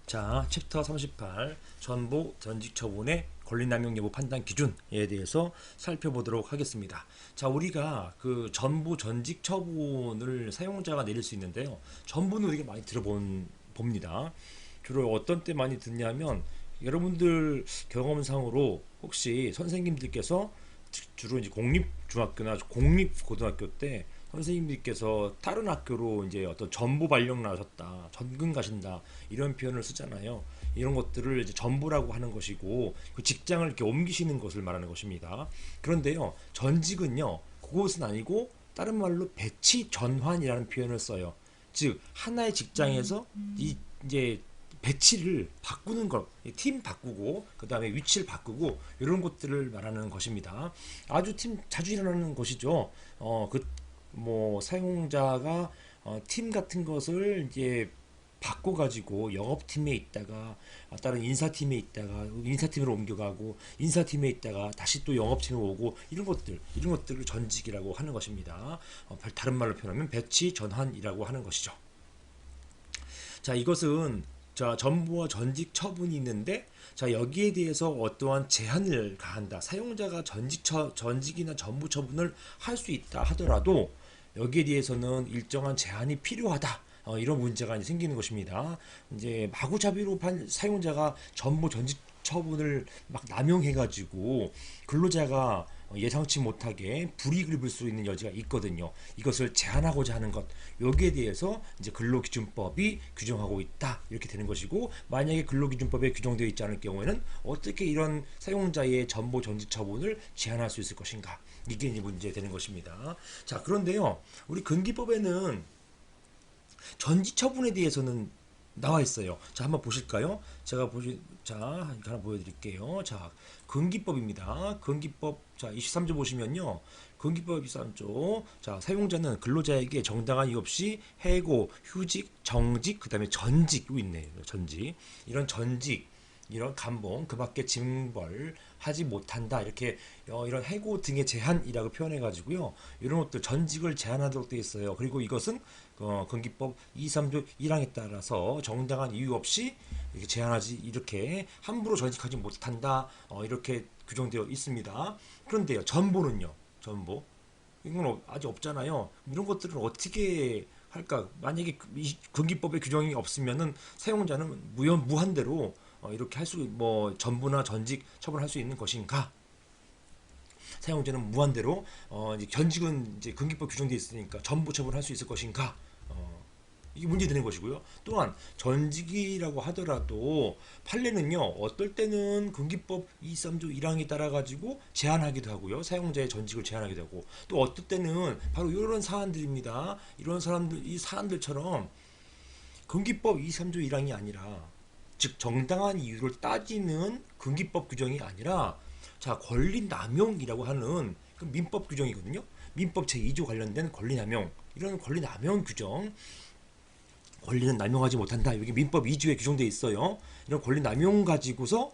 자, 챕터 38 전보 전직 처분의 권리남용 여부 판단 기준에 대해서 살펴보도록 하겠습니다. 자, 우리가 그 전보 전직 처분을 사용자가 내릴 수 있는데요. 전보는 우리가 많이 봅니다. 주로 어떤 때 많이 듣냐면 여러분들 경험상으로 혹시 선생님들께서 주로 이제 공립중학교나 공립고등학교 때 선생님들께서 다른 학교로 이제 어떤 전보 발령 나셨다, 전근 가신다 이런 표현을 쓰잖아요. 이런 것들을 이제 전보라고 하는 것이고 그 직장을 이렇게 옮기시는 것을 말하는 것입니다. 그런데요, 전직은요, 그것은 아니고 다른 말로 배치 전환이라는 표현을 써요. 즉 하나의 직장에서 이제 배치를 바꾸는 것, 팀 바꾸고 그 다음에 위치를 바꾸고 이런 것들을 말하는 것입니다. 아주 자주 일어나는 것이죠. 뭐 사용자가 팀 같은 것을 이제 바꿔가지고 영업팀에 있다가 다른 인사팀에 있다가 인사팀으로 옮겨가고 인사팀에 있다가 다시 또 영업팀으로 오고 이런 것들을 전직이라고 하는 것입니다. 다른 말로 표현하면 배치 전환이라고 하는 것이죠. 자, 이것은 자, 전부와 전직 처분이 있는데, 자, 여기에 대해서 어떠한 제한을 가한다. 사용자가 전직이나 전부 처분을 할 수 있다 하더라도 여기에 대해서는 일정한 제한이 필요하다. 이런 문제가 이제 생기는 것입니다. 이제 마구잡이로 사용자가 전부 전직 처분을 막 남용해가지고 근로자가 예상치 못하게 불이익을 입을 수 있는 여지가 있거든요. 이것을 제한하고자 하는 것, 여기에 대해서 이제 근로기준법이 규정하고 있다 이렇게 되는 것이고, 만약에 근로기준법에 규정되어 있지 않을 경우에는 어떻게 이런 사용자의 전보 전직 처분을 제한할 수 있을 것인가, 이게 이제 문제되는 것입니다. 자, 그런데요, 우리 근기법에는 전직 처분에 대해서는 나와 있어요. 자, 한번 보실까요? 자, 하나 보여드릴게요. 자, 근기법입니다. 근기법, 자, 23조 보시면요. 근기법 23조, 자, 사용자는 근로자에게 정당한 이유 없이 해고, 휴직, 정직, 그 다음에 전직, 요 있네요. 전직. 이런 전직, 이런 감봉, 그 밖에 징벌하지 못한다. 이렇게 이런 해고 등의 제한이라고 표현해 가지고요. 이런 것들 전직을 제한하도록 되어 있어요. 그리고 이것은 건기법 23조 1항에 따라서 정당한 이유 없이 이렇게 제한하지, 이렇게 함부로 전직하지 못한다. 이렇게 규정되어 있습니다. 그런데요, 전보는요. 전보. 이건 아직 없잖아요. 이런 것들은 어떻게 할까? 만약에 이 건기법의 규정이 없으면은 사용자는 무한대로 이렇게 할 수, 뭐 전부나 전직 처분할 수 있는 것인가? 사용자는 무한대로 이제 전직은 이제 근기법 규정되어 있으니까 전부 처분할 수 있을 것인가? 이게 문제되는 것이고요. 또한 전직이라고 하더라도 판례는요, 어떨 때는 근기법 23조 1항에 따라 가지고 제한하기도 하고요, 사용자의 전직을 제한하기도 하고, 또 어떨 때는 바로 이런 사안들입니다. 이런 사람들, 이 사안들처럼 근기법 23조 1항이 아니라, 즉 정당한 이유를 따지는 근기법 규정이 아니라, 자, 권리 남용이라고 하는 그 민법 규정이거든요. 민법 제2조 관련된 권리 남용, 이런 권리 남용 규정, 권리는 남용하지 못한다. 여기 민법 2조에 규정되어 있어요. 이런 권리 남용 가지고서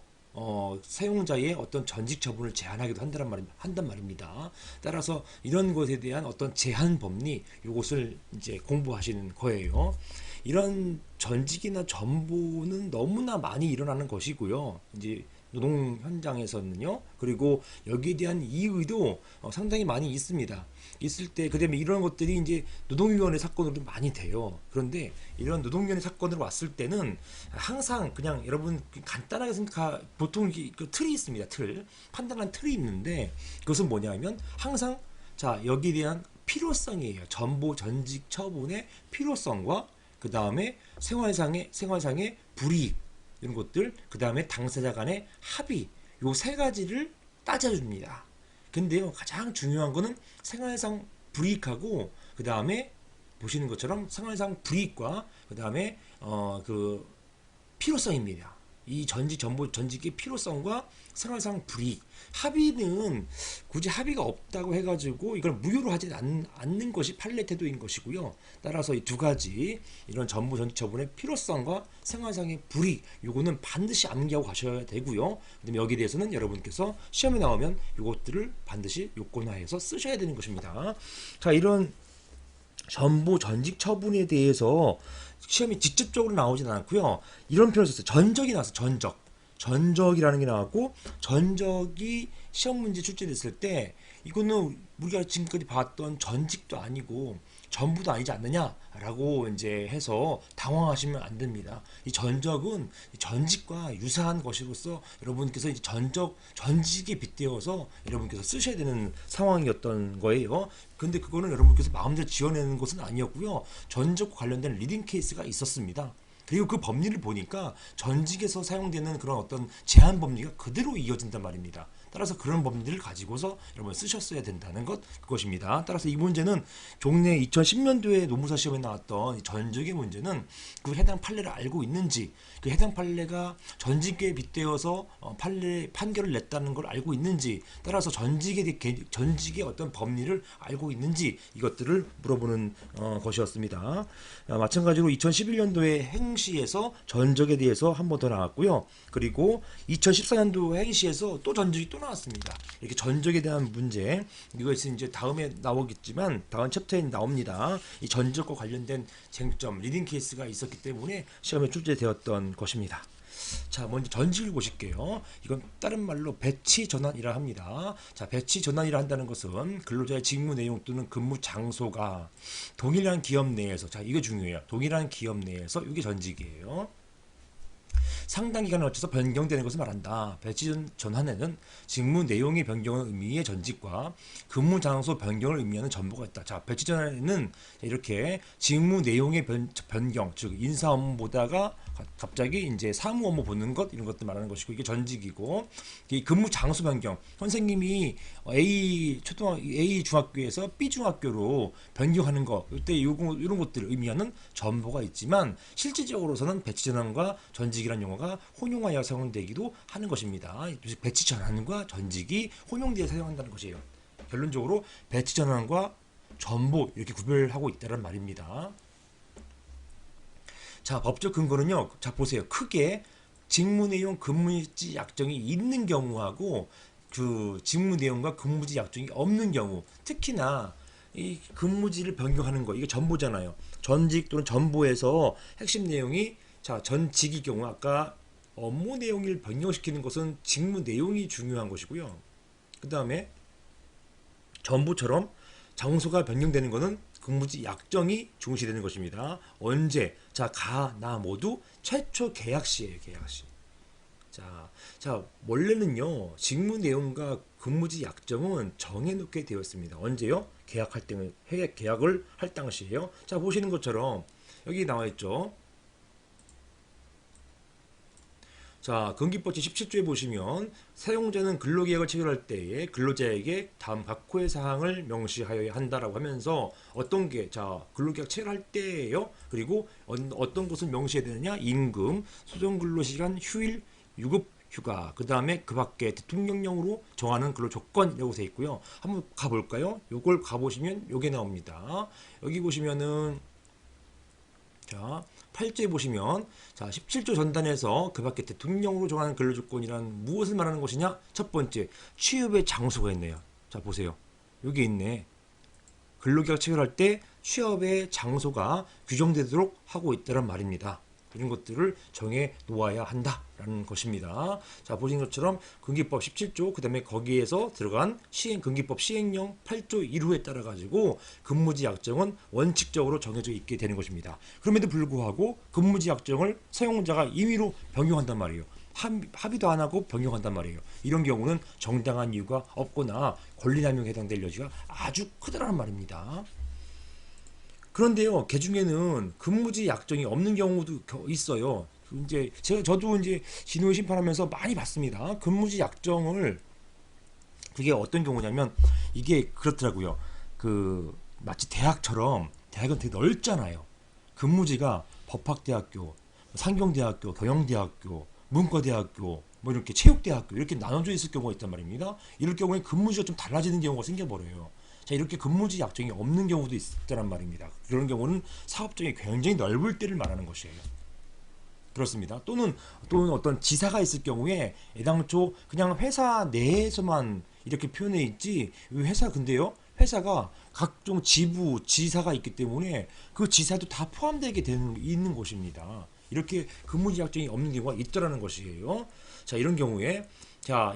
사용자의 어떤 전직 처분을 제한하기도 한단 말입니다. 따라서 이런 것에 대한 어떤 제한 법리, 이것을 이제 공부하시는 거예요. 이런 전직이나 전보는 너무나 많이 일어나는 것이고요. 이제 노동 현장에서는요. 그리고 여기에 대한 이의도 상당히 많이 있습니다. 있을 때, 그다음에 이런 것들이 이제 노동위원회 사건으로 많이 돼요. 그런데 이런 노동위원회 사건으로 왔을 때는 항상 그냥 여러분 간단하게 보통 그 틀이 있습니다. 판단한 틀이 있는데, 그것은 뭐냐면 항상, 자, 여기에 대한 필요성이에요. 전보 전직 처분의 필요성과 그 다음에 생활상의 불이익, 이런 것들, 그 다음에 당사자 간의 합의, 요 세 가지를 따져줍니다. 근데요, 가장 중요한 거는 생활상 불이익하고, 그 다음에 보시는 것처럼 생활상 불이익과 그 다음에 그 필요성입니다. 이 전직의 필요성과 생활상 불이익, 합의는 굳이 합의가 없다고 해가지고 이걸 무효로 하지 않는 것이 판례 태도인 것이고요. 따라서 이 두 가지, 이런 전부 전직 처분의 필요성과 생활상의 불이익, 요거는 반드시 암기하고 가셔야 되고요. 그다음에 여기에 대해서는 여러분께서 시험에 나오면 이것들을 반드시 요건화해서 쓰셔야 되는 것입니다. 자, 이런 전부 전직 처분에 대해서 시험이 직접적으로 나오진 않고요. 이런 표현을 썼어요. 전적이 나왔어요. 전적이라는 게 나왔고, 전적이 시험 문제 출제됐을 때 이거는 우리가 지금까지 봤던 전직도 아니고 전부도 아니지 않느냐라고 이제 해서 당황하시면 안 됩니다. 이 전적은 전직과 유사한 것으로서 여러분께서 이제 전직에 빗대어서 여러분께서 쓰셔야 되는 상황이었던 거예요. 근데 그거는 여러분께서 마음대로 지어내는 것은 아니었고요. 전적과 관련된 리딩 케이스가 있었습니다. 그리고 그 법리를 보니까 전직에서 사용되는 그런 어떤 제한 법리가 그대로 이어진단 말입니다. 따라서 그런 법리들을 가지고서 여러분 쓰셨어야 된다는 그것입니다. 따라서 이 문제는 종래 2010년도에 노무사 시험에 나왔던 전직의 문제는 그 해당 판례를 알고 있는지, 그 해당 판례가 전직에 빗대어서 판결을 냈다는 걸 알고 있는지, 따라서 전직의 어떤 법리를 알고 있는지 이것들을 물어보는 것이었습니다. 마찬가지로 2011년도에 행시에서 전적에 대해서 한 번 더 나왔고요. 그리고 2014년도 행시에서 또 전적이 또 나왔습니다. 이렇게 전적에 대한 문제, 이것은 이제 다음에 나오겠지만 다음 챕터에 나옵니다. 이 전적과 관련된 쟁점, 리딩 케이스가 있었기 때문에 시험에 출제되었던 것입니다. 자, 먼저 전직을 보실게요. 이건 다른 말로 배치 전환이라 합니다. 자, 배치 전환이라 한다는 것은 근로자의 직무 내용 또는 근무 장소가 동일한 기업 내에서, 자, 이거 중요해요. 동일한 기업 내에서 이게 전직이에요. 상당 기간을 거쳐서 변경되는 것을 말한다. 배치 전환에는 직무 내용의 변경을 의미의 전직과 근무 장소 변경을 의미하는 전보가 있다. 자, 배치 전환에는 이렇게 직무 내용의 변경, 즉 인사 업무 보다가 갑자기 이제 사무 업무 보는 것, 이런 것들 말하는 것이고, 이게 전직이고, 이 근무 장소 변경, 선생님이 A 중학교에서 B 중학교로 변경하는 거, 이때 이런 것들을 의미하는 전보가 있지만 실질적으로서는 배치 전환과 전직이라는 용어가 혼용하여 사용되기도 하는 것입니다. 배치 전환과 전직이 혼용되어 사용한다는 것이에요. 결론적으로 배치 전환과 전보 이렇게 구별하고 있다는 말입니다. 자, 법적 근거는요. 자, 보세요. 크게 직무 내용 근무지 약정이 있는 경우하고 그 직무 내용과 근무지 약정이 없는 경우, 특히나 이 근무지를 변경하는 거, 이게 전보잖아요. 전직 또는 전보에서 핵심 내용이, 자, 전직의 경우 아까 업무 내용을 변경시키는 것은 직무 내용이 중요한 것이고요. 그 다음에 전보처럼 장소가 변경되는 것은 근무지 약정이 중시되는 것입니다. 언제? 자, 나 모두 최초 계약 시에요. 계약 시. 자, 원래는요, 직무 내용과 근무지 약정은 정해놓게 되어 있습니다. 언제요? 계약을 할 당시에요. 자, 보시는 것처럼 여기 나와 있죠. 자, 근기법 제17조에 보시면 사용자는 근로계약을 체결할 때에 근로자에게 다음 각호의 사항을 명시하여야 한다라고 하면서 어떤 게, 자, 근로계약 체결할 때예요. 그리고 어떤 것을 명시해야 되느냐? 임금, 소정근로시간, 휴일, 유급 휴가, 그 다음에 그 밖에 대통령령으로 정하는 근로 조건이라고 되어 있고요. 한번 가볼까요? 요걸 가보시면 요게 나옵니다. 여기 보시면은, 자, 8조에 보시면, 자, 17조 전단에서 그 밖에 대통령으로 정하는 근로조건이란 무엇을 말하는 것이냐? 첫 번째, 취업의 장소가 있네요. 자, 보세요. 여기 있네. 근로계약 체결할 때 취업의 장소가 규정되도록 하고 있다는 말입니다. 이런 것들을 정해 놓아야 한다라는 것입니다. 자, 보신 것처럼 근기법 17조, 그 다음에 거기에서 들어간 근기법 시행령 8조 1호에 따라 가지고 근무지 약정은 원칙적으로 정해져 있게 되는 것입니다. 그럼에도 불구하고 근무지 약정을 사용자가 임의로 변경한단 말이에요. 합의도 안 하고 변경한단 말이에요. 이런 경우는 정당한 이유가 없거나 권리남용에 해당될 여지가 아주 크다라는 말입니다. 그런데요, 개중에는 근무지 약정이 없는 경우도 있어요. 이제 저도 이제 진호에 심판하면서 많이 봤습니다. 근무지 약정을, 그게 어떤 경우냐면 이게 그렇더라고요. 그 마치 대학처럼, 대학은 되게 넓잖아요. 근무지가 법학대학교, 상경대학교, 경영대학교, 문과대학교, 뭐 이렇게 체육대학교 이렇게 나눠져 있을 경우가 있단 말입니다. 이럴 경우에 근무지가 좀 달라지는 경우가 생겨버려요. 자, 이렇게 근무지 약정이 없는 경우도 있다란 말입니다. 그런 경우는 사업장이 굉장히 넓을 때를 말하는 것이에요. 그렇습니다. 또는 어떤 지사가 있을 경우에 애당초 그냥 회사 내에서만 이렇게 표현해 있지, 회사 근데요, 회사가 각종 지부, 지사가 있기 때문에 그 지사도 다 포함되게 있는 것입니다. 이렇게 근무지 약정이 없는 경우가 있더라는 것이에요. 자, 이런 경우에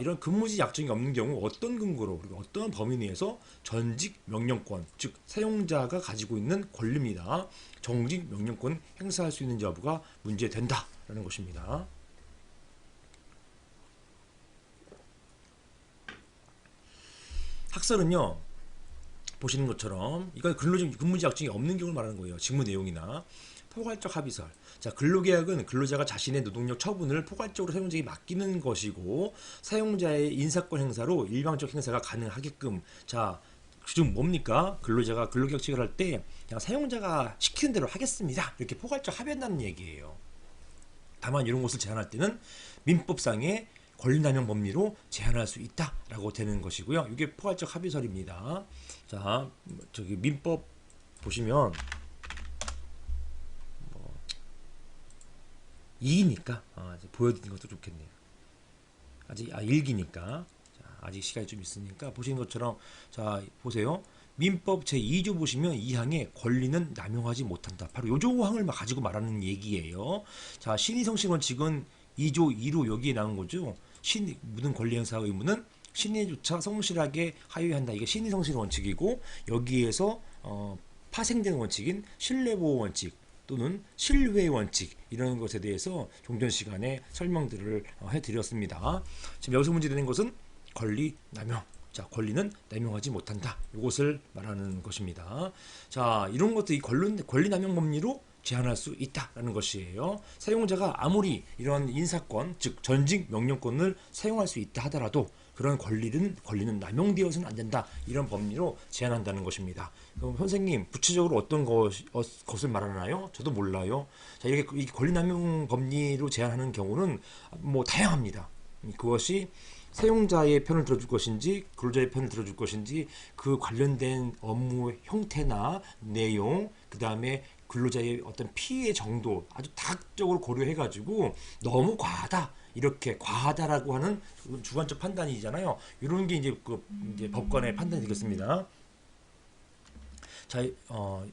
이런 근무지 약정이 없는 경우 어떤 근거로 그리고 어떤 범위 내에서 전직 명령권, 즉 사용자가 가지고 있는 권리입니다. 정직 명령권 행사할 수 있는 여부가 문제된다라는 것입니다. 학설은요, 보시는 것처럼 이건 근무지 약정이 없는 경우를 말하는 거예요. 직무 내용이나 포괄적 합의설. 자, 근로계약은 근로자가 자신의 노동력 처분을 포괄적으로 사용자에게 맡기는 것이고 사용자의 인사권 행사로 일방적 행사가 가능하게끔. 자, 즉 뭡니까? 근로자가 근로계약 체결할 때 그냥 사용자가 시키는 대로 하겠습니다. 이렇게 포괄적 합의한다는 얘기예요. 다만 이런 것을 제한할 때는 민법상의 권리남용 법리로 제한할 수 있다라고 되는 것이고요. 이게 포괄적 합의설입니다. 자, 저기 민법 보시면 2기니까 보여드리는 것도 좋겠네요. 아직 1기니까 아직 시간이 좀 있으니까 보시는 것처럼 자 보세요. 민법 제2조 보시면 2항에 권리는 남용하지 못한다. 바로 요 조항을 가지고 말하는 얘기예요. 자, 신의성실 원칙은 2조 2로 여기에 나온 거죠. 모든 권리 행사 의무는 신의조차 성실하게 하여한다. 이게 신의성실 원칙이고 여기에서 파생되는 원칙인 신뢰보호 원칙 또는 실외 원칙 이런 것에 대해서 종전 시간에 설명들을 해드렸습니다. 지금 여기서 문제되는 것은 권리 남용. 자, 권리는 남용하지 못한다. 이것을 말하는 것입니다. 자, 이런 것도 이 권리 남용 법리로 제한할 수 있다라는 것이에요. 사용자가 아무리 이런 인사권, 즉 전직 명령권을 사용할 수 있다 하더라도 그런 권리는 남용되어서는 안 된다. 이런 법리로 제한한다는 것입니다. 그럼 선생님, 구체적으로 어떤 것을 말하나요? 저도 몰라요. 자, 이렇게 권리 남용 법리로 제한하는 경우는 뭐 다양합니다. 그것이 사용자의 편을 들어줄 것인지 근로자의 편을 들어줄 것인지 그 관련된 업무 형태나 내용 그 다음에 근로자의 어떤 피해 정도 아주 다각적으로 고려해가지고 너무 과하다 이렇게 과하다라고 하는 주관적 판단이잖아요. 이런 게 이제 이제 법관의 판단이 되겠습니다. 자,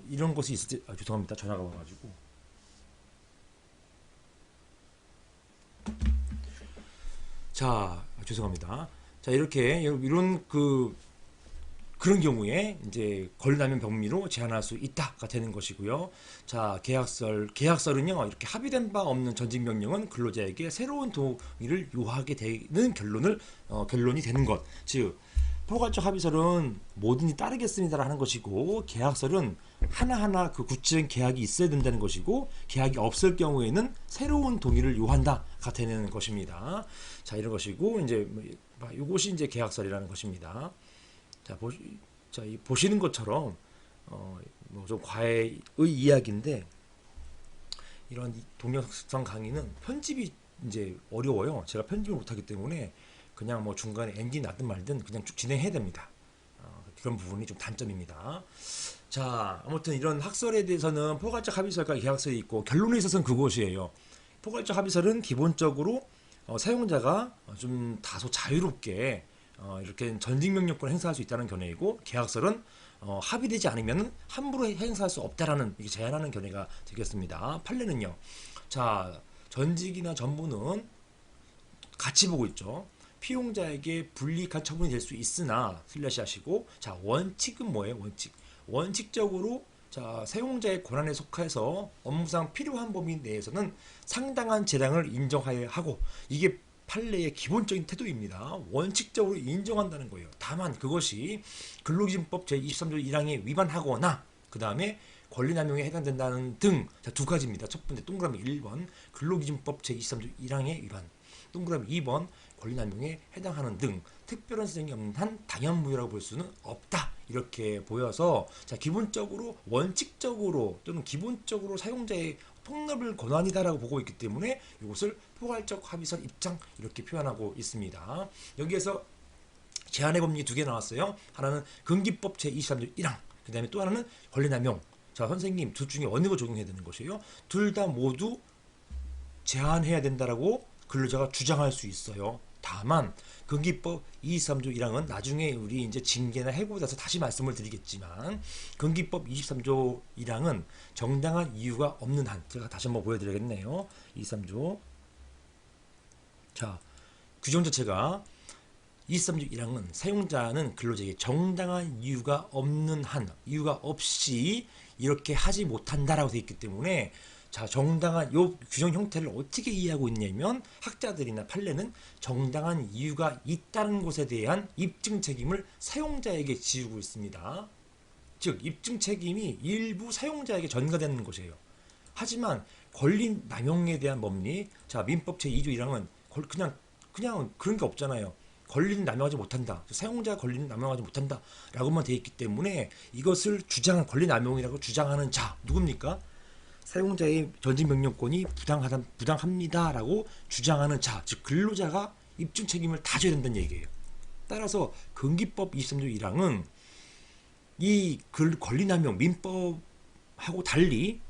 이런 것이 있을 때 죄송합니다. 전화가 와가지고. 자, 죄송합니다. 자, 이렇게 이런 그런 경우에 이제 권리남용 법리로 제한할 수 있다가 되는 것이고요. 자, 계약설은요, 이렇게 합의된 바 없는 전직 명령은 근로자에게 새로운 동의를 요하게 되는 결론이 되는 것. 즉, 포괄적 합의설은 뭐든지 따르겠습니다 하는 것이고, 계약설은 하나하나 그 구체적인 계약이 있어야 된다는 것이고, 계약이 없을 경우에는 새로운 동의를 요한다가 되는 것입니다. 자, 이런 것이고, 이제 이것이 이제 계약설이라는 것입니다. 자, 보시는 것처럼 좀 과외의 이야기인데 이런 동영상 강의는 편집이 이제 어려워요. 제가 편집을 못하기 때문에 그냥 뭐 중간에 엔진 나든 말든 그냥 쭉 진행해야 됩니다. 그런 부분이 좀 단점입니다. 자, 아무튼 이런 학설에 대해서는 포괄적 합의설과 계약설이 있고 결론에 있어서는 그것이에요. 포괄적 합의설은 기본적으로 사용자가 좀 다소 자유롭게 이렇게 전직 명령권을 행사할 수 있다는 견해이고, 계약설은 합의되지 않으면 함부로 행사할 수 없다라는 제한하는 견해가 되겠습니다. 판례는요. 자, 전직이나 전보는 같이 보고 있죠. 피용자에게 불이익한 처분이 될 수 있으나 슬래시 하시고, 자, 원칙은 뭐예요? 원칙적으로 자, 사용자의 권한에 속해서 업무상 필요한 범위 내에서는 상당한 재량을 인정해야 하고, 이게 판례의 기본적인 태도입니다. 원칙적으로 인정한다는 거예요. 다만 그것이 근로기준법 제23조 1항에 위반하거나 그 다음에 권리남용에 해당된다는 등 두 가지입니다. 첫 번째 동그라미 1번 근로기준법 제23조 1항의 위반, 동그라미 2번 권리남용에 해당하는 등 특별한 사정이 없는 한 당연무효라고 볼 수는 없다. 이렇게 보여서 자, 기본적으로 원칙적으로 또는 기본적으로 사용자의 폭넓은 권한이다라고 보고 있기 때문에 이것을 포괄적 합의설 입장 이렇게 표현하고 있습니다. 여기에서 제한의 법리 두 개 나왔어요. 하나는 근기법 제23조 1항, 그 다음에 또 하나는 권리남용. 자, 선생님 둘 중에 어느 거 적용해야 되는 것이에요? 둘 다 모두 제한해야 된다라고 근로자가 주장할 수 있어요. 다만 근기법 223조 1항은 나중에 우리 이제 징계나 해고돼서 다시 말씀을 드리겠지만 근기법 23조 1항은 정당한 이유가 없는 한, 제가 다시 한번 보여드리겠네요. 23조. 자, 규정 자체가 23조 1항은 사용자는 근로자에게 정당한 이유가 없는 한, 이유가 없이 이렇게 하지 못한다라고 되어 있기 때문에, 자, 정당한 요 규정 형태를 어떻게 이해하고 있냐면 학자들이나 판례는 정당한 이유가 있다는 것에 대한 입증 책임을 사용자에게 지우고 있습니다. 즉 입증 책임이 일부 사용자에게 전가되는 것이에요. 하지만 권리 남용에 대한 법리, 자, 민법 제2조 1항은 그냥 그런 게 없잖아요. 권리는 남용하지 못한다. 사용자 권리는 남용하지 못한다. 라고만 되어 있기 때문에 이것을 권리 남용이라고 주장하는 자, 누굽니까? 사용자의 전직 명령권이 부당합니다라고 주장하는 자, 즉 근로자가 입증 책임을 다 져야 된다는 얘기예요. 따라서 근기법 23조 1항은 이 권리 남용 민법하고 달리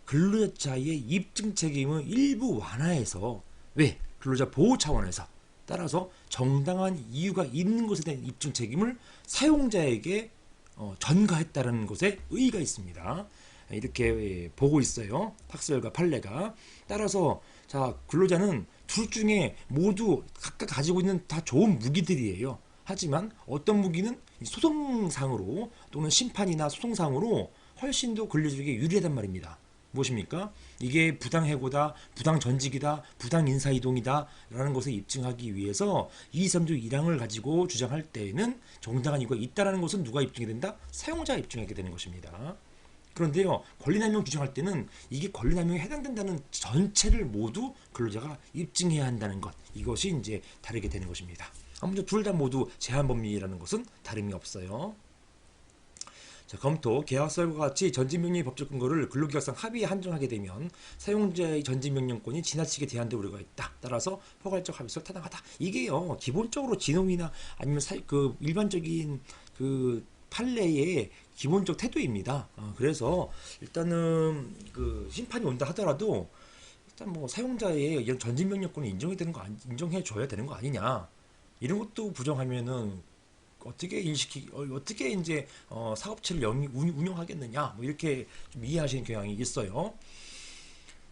근로자의 입증 책임을 일부 완화해서, 왜? 근로자 보호 차원에서, 따라서 정당한 이유가 있는 것에 대한 입증 책임을 사용자에게 전가했다는 것에 의의가 있습니다. 이렇게 보고 있어요. 학설과 판례가. 따라서 자, 근로자는 둘 중에 모두 각각 가지고 있는 다 좋은 무기들이에요. 하지만 어떤 무기는 소송상으로 또는 심판이나 소송상으로 훨씬 더 근로자에게 유리하단 말입니다. 무엇입니까? 이게 부당해고다, 부당전직이다, 부당인사이동이다 라는 것을 입증하기 위해서 23조 1항을 가지고 주장할 때에는 정당한 이유가 있다는 것은 누가 입증이 된다? 사용자가 입증하게 되는 것입니다. 그런데요, 권리남용 규정할 때는 이게 권리남용에 해당된다는 전체를 모두 근로자가 입증해야 한다는 것, 이것이 이제 다르게 되는 것입니다. 아무튼 둘 다 모두 제한 법리라는 것은 다름이 없어요. 자, 검토, 계약설과 같이 전직명령의 법적 근거를 근로계약상 합의에 한정하게 되면 사용자의 전직명령권이 지나치게 제한될 우려가 있다. 따라서 포괄적 합의서를 타당하다. 이게요, 기본적으로 진홍이나 아니면 일반적인 그 판례의 기본적 태도입니다. 그래서 일단은 그 심판이 온다 하더라도 일단 뭐 사용자의 이런 전직명령권을 인정해 줘야 되는 거 아니냐. 이런 것도 부정하면은 어떻게 어떻게 이제 사업체를 운영하겠느냐, 뭐 이렇게 좀 이해하시는 경향이 있어요.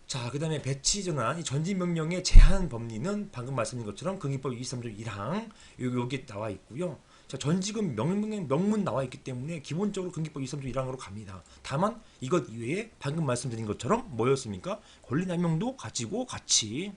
자, 그 다음에 배치 전환, 이 전직 명령의 제한 법리는 방금 말씀드린 것처럼 근기법 23조 1항 여기 나와 있고요. 자, 전직은 명문 나와 있기 때문에 기본적으로 근기법 23조 1항으로 갑니다. 다만 이것 이외에 방금 말씀드린 것처럼 뭐였습니까? 권리남용도 가지고 같이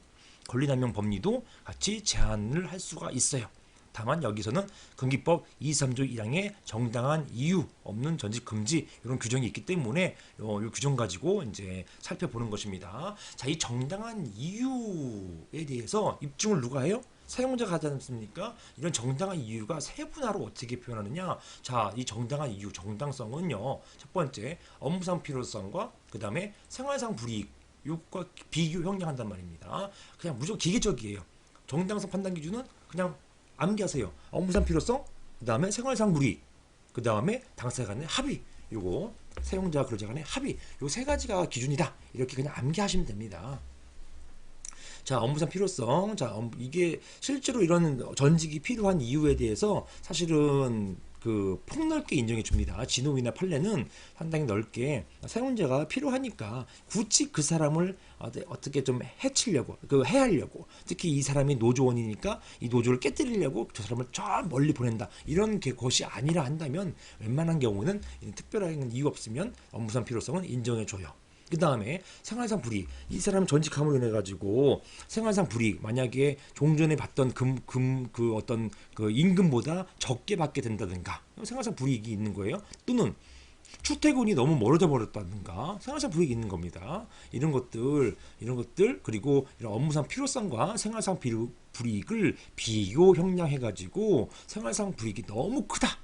권리남용 법리도 같이 제한을 할 수가 있어요. 다만 여기서는 근기법 23조 1항에 정당한 이유 없는 전직 금지 이런 규정이 있기 때문에 이 규정 가지고 이제 살펴보는 것입니다. 자, 이 정당한 이유에 대해서 입증을 누가 해요? 사용자가 하지 않습니까? 이런 정당한 이유가 세분화로 어떻게 표현하느냐? 자, 이 정당한 이유, 정당성은요. 첫 번째, 업무상 필요성과 그 다음에 생활상 불이익 요과 비교 형량한단 말입니다. 그냥 무조건 기계적이에요. 정당성 판단 기준은 그냥 암기하세요. 업무상 필요성, 그 다음에 생활상 불이익, 그 다음에 당사자 간의 합의, 요거 사용자 근로자 간의 합의, 요 세 가지가 기준이다. 이렇게 그냥 암기하시면 됩니다. 자, 업무상 필요성. 자, 이게 실제로 이런 전직이 필요한 이유에 대해서 사실은 그 폭넓게 인정해 줍니다. 진호이나 판례는 상당히 넓게 사용자가 필요하니까 굳이 그 사람을 어떻게 좀 해치려고, 해하려고, 특히 이 사람이 노조원이니까 이 노조를 깨뜨리려고 저 사람을 저 멀리 보낸다. 이런 것이 아니라 한다면 웬만한 경우는 특별한 이유 없으면 업무상 필요성은 인정해 줘요. 그 다음에 생활상 불이익, 이 사람 전직함으로 인해 가지고 생활상 불이익, 만약에 종전에 받던 그 어떤 그 임금보다 적게 받게 된다든가 생활상 불이익이 있는 거예요. 또는 출퇴근이 너무 멀어져 버렸다든가 생활상 불이익이 있는 겁니다. 이런 것들 그리고 이런 업무상 필요성과 생활상 불이익을 비교 형량해 가지고 생활상 불이익이 너무 크다.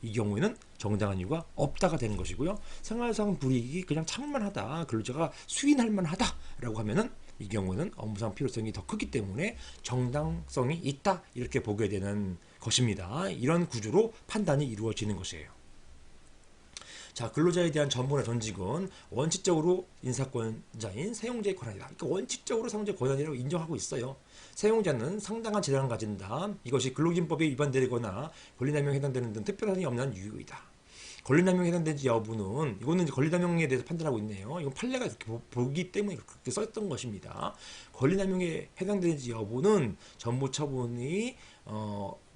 이 경우에는 정당한 이유가 없다가 되는 것이고요. 생활상 불이익이 그냥 참을만하다, 근로자가 수인할 만하다라고 하면은 이 경우는 업무상 필요성이 더 크기 때문에 정당성이 있다, 이렇게 보게 되는 것입니다. 이런 구조로 판단이 이루어지는 것이에요. 자, 근로자에 대한 전보나 전직은 원칙적으로 인사권자인 사용자의 권한이다. 그러니까 원칙적으로 사용자의 권한이라고 인정하고 있어요. 사용자는 상당한 재량을 가진다. 이것이 근로기준법에 위반되거나 권리남용에 해당되는 등 특별한 사정이 없는 이유이다. 권리남용에 해당되는지 여부는 이거는 이제 권리남용에 대해서 판단하고 있네요. 이건 판례가 이렇게 보기 때문에 그렇게 썼던 것입니다. 권리남용에 해당되는지 여부는 전보 처분이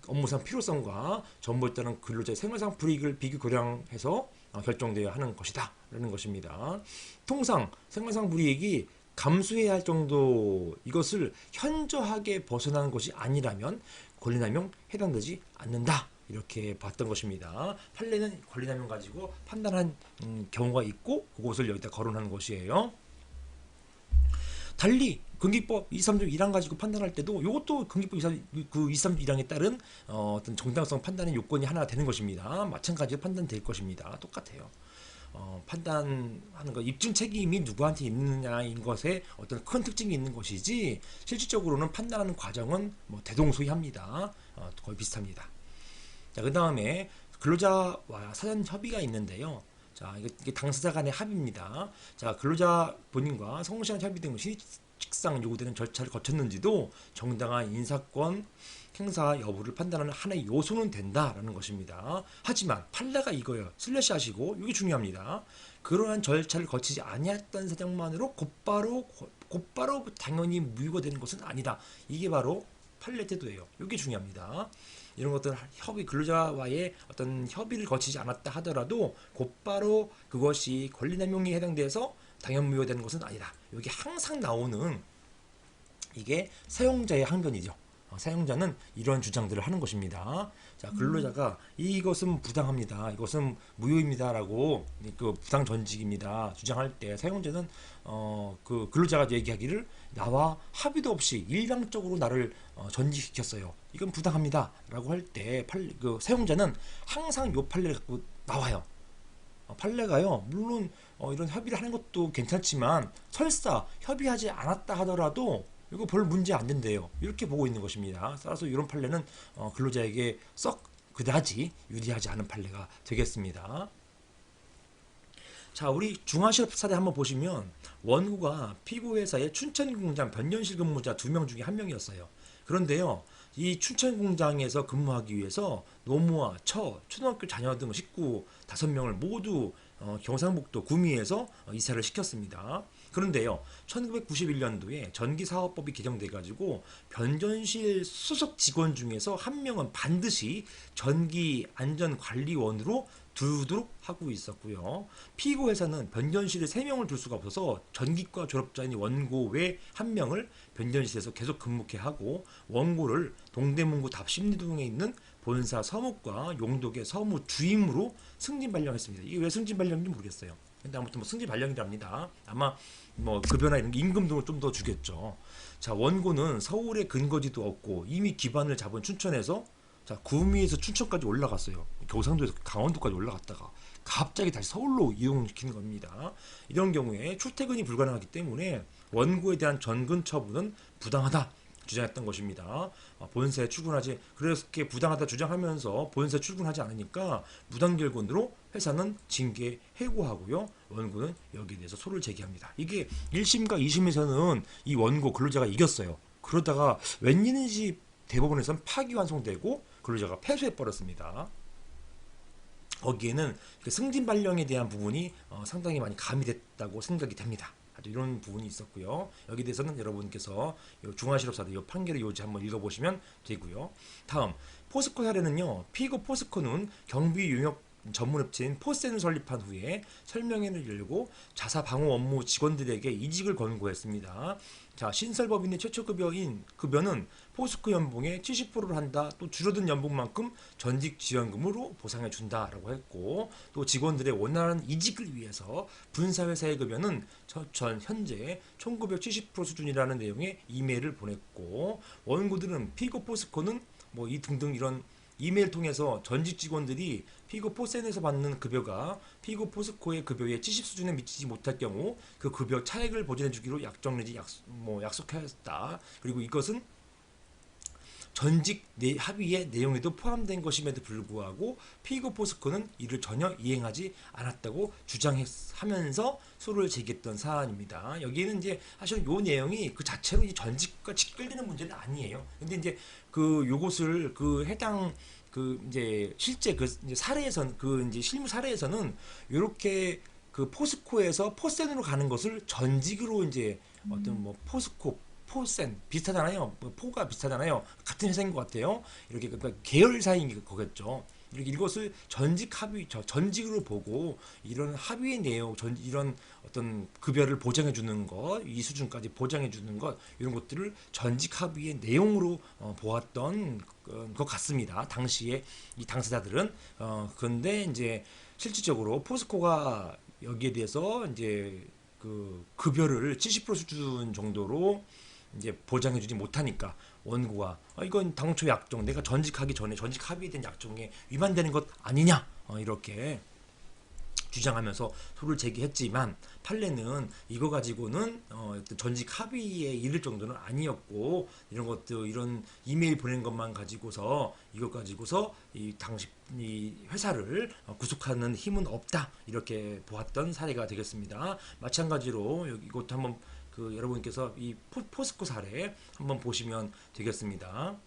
업무상 필요성과 전보에 따른 근로자의 생활상 불이익을 비교 고량해서 결정되어야 하는 것이다 라는 것입니다. 통상 생활상 불이익이 감수해야 할 정도 이것을 현저하게 벗어나는 것이 아니라면 권리남용 해당되지 않는다 이렇게 봤던 것입니다. 판례는 권리남용 가지고 판단한 경우가 있고 그것을 여기다 거론하는 것이에요. 달리 근기법 232 1항 가지고 판단할 때도 이것도 근기법 232 1항에 따른 어떤 정당성 판단의 요건이 하나 되는 것입니다. 마찬가지로 판단될 것입니다. 똑같아요. 판단하는 것, 입증 책임이 누구한테 있느냐인 것에 어떤 큰 특징이 있는 것이지 실질적으로는 판단하는 과정은 뭐 대동소이합니다. 거의 비슷합니다. 자, 그 다음에 근로자와 사전 협의가 있는데요. 자, 이게 당사자 간의 합의입니다. 자, 근로자 본인과 성실한 협의 등 실직상 요구되는 절차를 거쳤는지도 정당한 인사권 행사 여부를 판단하는 하나의 요소는 된다라는 것입니다. 하지만 판례가 이거예요. 슬래시 하시고 이게 중요합니다. 그러한 절차를 거치지 아니했던 사정만으로 곧바로 당연히 무효가 되는 것은 아니다. 이게 바로 판례 태도예요. 이게 중요합니다. 이런 것들 근로자와의 어떤 협의를 거치지 않았다 하더라도 곧바로 그것이 권리남용에 해당돼서 당연 무효되는 것은 아니다. 이게 항상 나오는 이게 사용자의 항변이죠. 사용자는 이런 주장들을 하는 것입니다. 자, 근로자가 이것은 부당합니다. 이것은 무효입니다라고 그 부당 전직입니다. 주장할 때 사용자는 그 근로자가 얘기하기를 나와 합의도 없이 일방적으로 나를 전직시켰어요. 이건 부당합니다라고 할 때 그 사용자는 항상 요 판례를 갖고 나와요. 판례가요. 물론 이런 협의를 하는 것도 괜찮지만 설사 협의하지 않았다 하더라도 이거 별 문제 안 된대요. 이렇게 보고 있는 것입니다. 따라서 이런 판례는 근로자에게 썩 그다지 유리하지 않은 판례가 되겠습니다. 자, 우리 중화실업 사례 한번 보시면 원고가 피고회사의 춘천공장 변전실 근무자 2명 중에 1명이었어요. 그런데요, 이 춘천공장에서 근무하기 위해서 노무와 처, 초등학교 자녀 등 식구 5명을 모두 경상북도 구미에서 이사를 시켰습니다. 그런데요, 1991년도에 전기사업법이 개정돼 가지고 변전실 수석 직원 중에서 1명은 반드시 전기안전관리원으로 두도록 하고 있었고요. 피고 회사는 변전실에 3명을 둘 수가 없어서 전기과 졸업자인 원고 외 1명을 변전실에서 계속 근무케 하고 원고를 동대문구 답심리동에 있는 본사 서무과 용독의 서무 주임으로 승진 발령했습니다. 이게 왜 승진 발령인지 모르겠어요. 근데 아무튼 뭐 승진 발령이랍니다. 아마 뭐 급여나 이런 임금 등을 좀 더 주겠죠. 자, 원고는 서울에 근거지도 없고 이미 기반을 잡은 춘천에서 자, 구미에서 춘천까지 올라갔어요. 경상도에서 강원도까지 올라갔다가 갑자기 다시 서울로 이동시키는 겁니다. 이런 경우에 출퇴근이 불가능하기 때문에 원고에 대한 전근 처분은 부당하다 주장했던 것입니다. 본사에 출근하지 그렇게 부당하다 주장하면서 본사에 출근하지 않으니까 무단결근으로 회사는 징계 해고하고요. 원고는 여기에 대해서 소를 제기합니다. 이게 1심과 2심에서는 이 원고 근로자가 이겼어요. 그러다가 웬일인지 대법원에서는 파기환송되고 근로자가 패소해버렸습니다. 거기에는 승진 발령에 대한 부분이 상당히 많이 가미됐다고 생각이 됩니다. 아주 이런 부분이 있었고요. 여기에 대해서는 여러분께서 중화실업사대 이 판결의 요지 한번 읽어보시면 되고요. 다음 포스코 사례는요. 피고 포스코는 경비 용역 전문업체인 포센을 설립한 후에 설명회를 열고 자사 방호 업무 직원들에게 이직을 권고했습니다. 자, 신설법인의 최초 급여는 포스코 연봉의 70%를 한다. 또 줄어든 연봉만큼 전직 지원금으로 보상해 준다라고 했고, 또 직원들의 원활한 이직을 위해서 분사회사의 급여는 현재 1970% 수준이라는 내용의 이메일을 보냈고, 원고들은 피고 포스코는 뭐 이 등등 이런 이메일 통해서 전직 직원들이 피고 포센에서 받는 급여가 피고 포스코의 급여의 70 수준에 미치지 못할 경우 그 급여 차액을 보전해 주기로 약정 내지 약속하였다. 그리고 이것은 전직 합의의 내용에도 포함된 것임에도 불구하고 피고 포스코는 이를 전혀 이행하지 않았다고 주장하면서 소를 제기했던 사안입니다. 여기에는 이제 사실 요 내용이 그 자체로 이 전직과 직결되는 문제는 아니에요. 근데 이제 그 요것을 그 해당 그 이제 실제 그 이제 사례에선 그 이제 실무 사례에서는 이렇게 그 포스코에서 포센으로 가는 것을 전직으로 이제 어떤 뭐 포스코 포센 비슷하잖아요. 뭐 포가 비슷하잖아요. 같은 회사인 것 같아요. 이렇게 그러니까 계열사인 거겠죠. 이렇게 이것을 전직 합의 전직으로 보고 이런 합의의 내용 이런 어떤 급여를 보장해 주는 것, 이 수준까지 보장해 주는 것 이런 것들을 전직 합의의 내용으로 보았던 것 같습니다. 당시에 이 당사자들은 그런데 이제 실질적으로 포스코가 여기에 대해서 이제 그 급여를 70% 수준 정도로 이제 보장해주지 못하니까 원고가 이건 당초 약정 내가 전직하기 전에 전직 합의에 대한 약정에 위반되는 것 아니냐 이렇게 주장하면서 소를 제기했지만 판례는 이거 가지고는 전직 합의에 이를 정도는 아니었고 이런 것도 이런 이메일 보낸 것만 가지고서 이것 가지고서 이 회사를 구속하는 힘은 없다 이렇게 보았던 사례가 되겠습니다. 마찬가지로 이것도 한번 그 여러분께서 이 포스코 사례 한번 보시면 되겠습니다.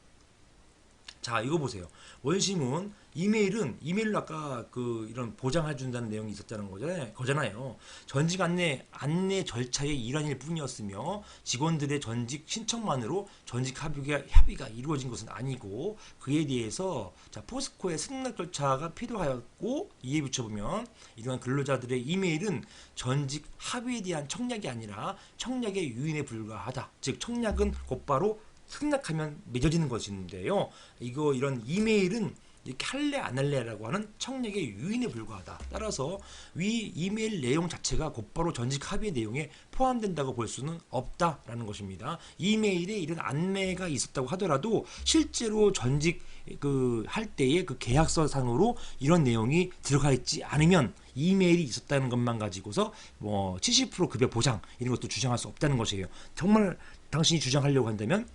자, 이거 보세요. 원심은 이메일을 아까 그 이런 보장해 준다는 내용이 있었다는 거잖아요. 전직 안내 절차의 일환일 뿐이었으며 직원들의 전직 신청만으로 전직 합의가 이루어진 것은 아니고 그에 대해서 자, 포스코의 승낙 절차가 필요하였고 이에 비춰보면 이러한 근로자들의 이메일은 전직 합의에 대한 청약이 아니라 청약의 유인에 불과하다. 즉 청약은 곧바로 승낙하면 맺어지는 것인데요. 이런 이메일은 이렇게 할래 안 할래라고 하는 청약의 유인에 불과하다. 따라서 위 이메일 내용 자체가 곧바로 전직 합의 내용에 포함된다고 볼 수는 없다라는 것입니다. 이메일에 이런 안내가 있었다고 하더라도 실제로 전직 그 할 때의 그 계약서상으로 이런 내용이 들어가 있지 않으면 이메일이 있었다는 것만 가지고서 뭐 70% 급여 보장 이런 것도 주장할 수 없다는 것이에요. 정말 당신이 주장하려고 한다면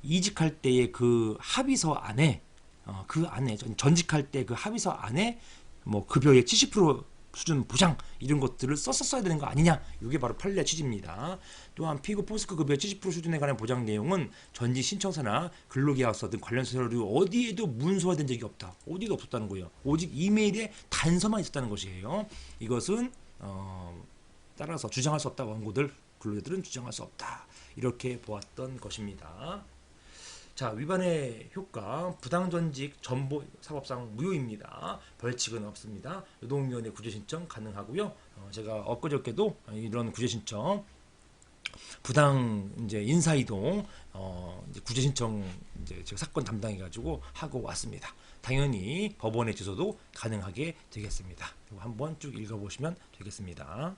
이직할 때의 그 합의서 안에 그 안에 전직할 때 그 합의서 안에 뭐 급여의 70% 수준 보장 이런 것들을 썼어야 되는 거 아니냐 이게 바로 판례 취지입니다. 또한 피고 포스코 급여 70% 수준에 관한 보장 내용은 전직 신청서나 근로계약서 등 관련 서류 어디에도 문서화된 적이 없다. 어디도 없었다는 거예요. 오직 이메일에 단서만 있었다는 것이에요. 이것은 따라서 주장할 수 없다. 원고들 근로자들은 주장할 수 없다. 이렇게 보았던 것입니다. 자, 위반의 효과 부당전직 전보 사법상 무효입니다. 벌칙은 없습니다. 노동위원회 구제신청 가능하고요. 제가 엊그저께도 이런 구제신청 부당 이제 인사이동 이제 구제신청 이제 제가 사건 담당해가지고 하고 왔습니다. 당연히 법원에 제소도 가능하게 되겠습니다. 이거 한번 쭉 읽어보시면 되겠습니다.